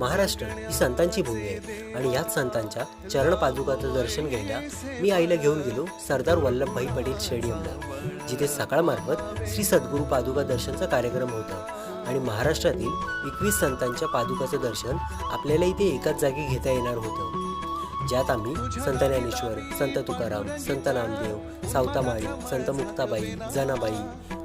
महाराष्ट्र ही संतांची भूमी आहे आणि याच संतांच्या चरण पादुकाचं दर्शन घ्यायला मी आईला घेऊन गेलो सरदार वल्लभभाई पटेल स्टेडियमला, जिथे सकाळमार्फत श्री सद्गुरू पादुका दर्शनचा कार्यक्रम होता आणि महाराष्ट्रातील 21 संतांच्या पादुकाचं दर्शन आपल्याला इथे एकाच जागी घेता येणार होतं, ज्यात आम्ही संत ज्ञानेश्वर, संत तुकाराम, संत नामदेव, सावतामाळी, संत मुक्ताबाई, जनाबाई,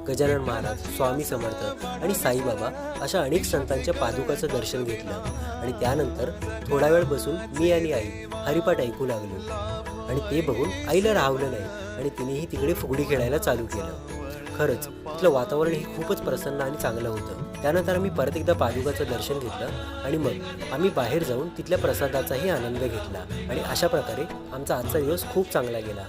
गजानन महाराज, स्वामी समर्थ आणि साईबाबा अशा अनेक संतांच्या पादुकाचं दर्शन घेतलं आणि त्यानंतर थोडा वेळ बसून मी आणि आई हरिपाठ ऐकू लागलो आणि ते बघून आईला राहवलं नाही आणि तिनेही तिकडे फुगडी खेळायला चालू केलं। खरंच तिथलं वातावरण हे खूपच प्रसन्न आणि चांगलं होतं। त्यानंतर आम्ही परत एकदा पादुकाचं दर्शन घेतलं आणि मग आम्ही बाहेर जाऊन तिथल्या प्रसादाचाही आनंद घेतला आणि अशा प्रकारे आमचा आजचा दिवस खूप चांगला गेला।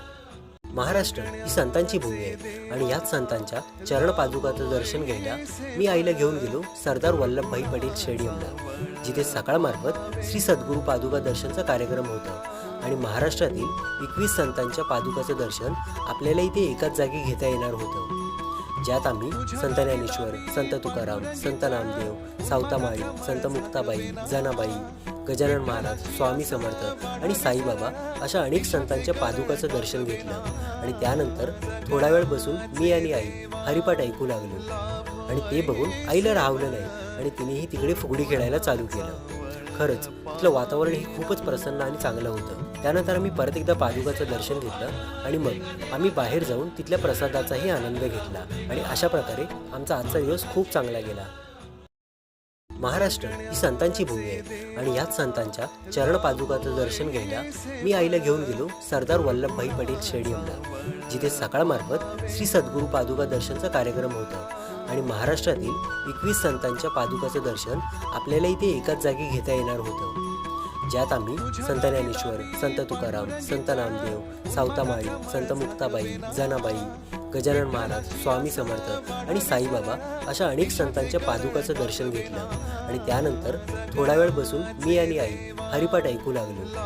महाराष्ट्र ही संतांची भूमी आहे आणि याच संतांच्या चरण पादुकाचं दर्शन घ्यायला मी आईला घेऊन गेलो सरदार वल्लभभाई पटेल स्टेडियमला, जिथे सकाळमार्फत श्री सद्गुरू पादुका दर्शनचा कार्यक्रम होता आणि महाराष्ट्रातील 21 संतांच्या पादुकाचं दर्शन आपल्याला इथे एकाच जागी घेता येणार होतं, ज्यात आम्ही संत ज्ञानेश्वर, संत तुकाराम, संत नामदेव, सावतामाळी, संत मुक्ताबाई, जनाबाई, गजानन महाराज, स्वामी समर्थ आणि साईबाबा अशा अनेक संतांच्या पादुकाचं दर्शन घेतलं आणि त्यानंतर थोडा वेळ बसून मी आणि आई हरिपाठ ऐकू लागलो आणि ते बघून आईला राहवलं नाही आणि तिनेही तिकडे फुगडी खेळायला चालू केलं। खरंच तिथलं वातावरण हे खूपच प्रसन्न आणि चांगलं होतं। त्यानंतर आम्ही परत एकदा पादुकाचं दर्शन घेतलं आणि मग आम्ही बाहेर जाऊन तिथल्या प्रसादाचाही आनंद घेतला आणि अशा प्रकारे आमचा आजचा दिवस खूप चांगला गेला। महाराष्ट्र ही संतांची भूमी आहे आणि याच संतांच्या चरण पादुकाचं दर्शन घ्यायला मी आईला घेऊन गेलो सरदार वल्लभभाई पटेल स्टेडियमला, जिथे सकाळमार्फत श्री सद्गुरू पादुका दर्शनचा कार्यक्रम होता आणि महाराष्ट्रातील 21 संतांच्या पादुकाचं दर्शन आपल्याला इथे एकाच जागी घेता येणार होतं, ज्यात आम्ही संत ज्ञानेश्वर, संत तुकाराम, संत नामदेव, सावतामाळी, संत मुक्ताबाई, जनाबाई, गजानन महाराज, स्वामी समर्थ आणि साईबाबा अशा अनेक संतांच्या पादुकाचं दर्शन घेतलं आणि त्यानंतर थोडा वेळ बसून मी आणि आई हरिपाठ ऐकू लागलो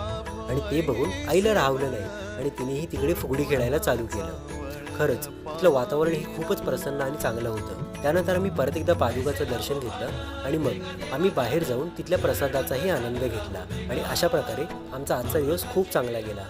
आणि ते बघून आईला राहवलं नाही आणि तिनेही तिकडे फुगडी खेळायला चालू केलं। खरंच तिथलं वातावरण हे खूपच प्रसन्न आणि चांगलं होतं। त्यानंतर आम्ही परत एकदा पादुकाचं दर्शन घेतलं आणि मग आम्ही बाहेर जाऊन तिथल्या प्रसादाचाही आनंद घेतला आणि अशा प्रकारे आमचा आजचा दिवस खूप चांगला गेला।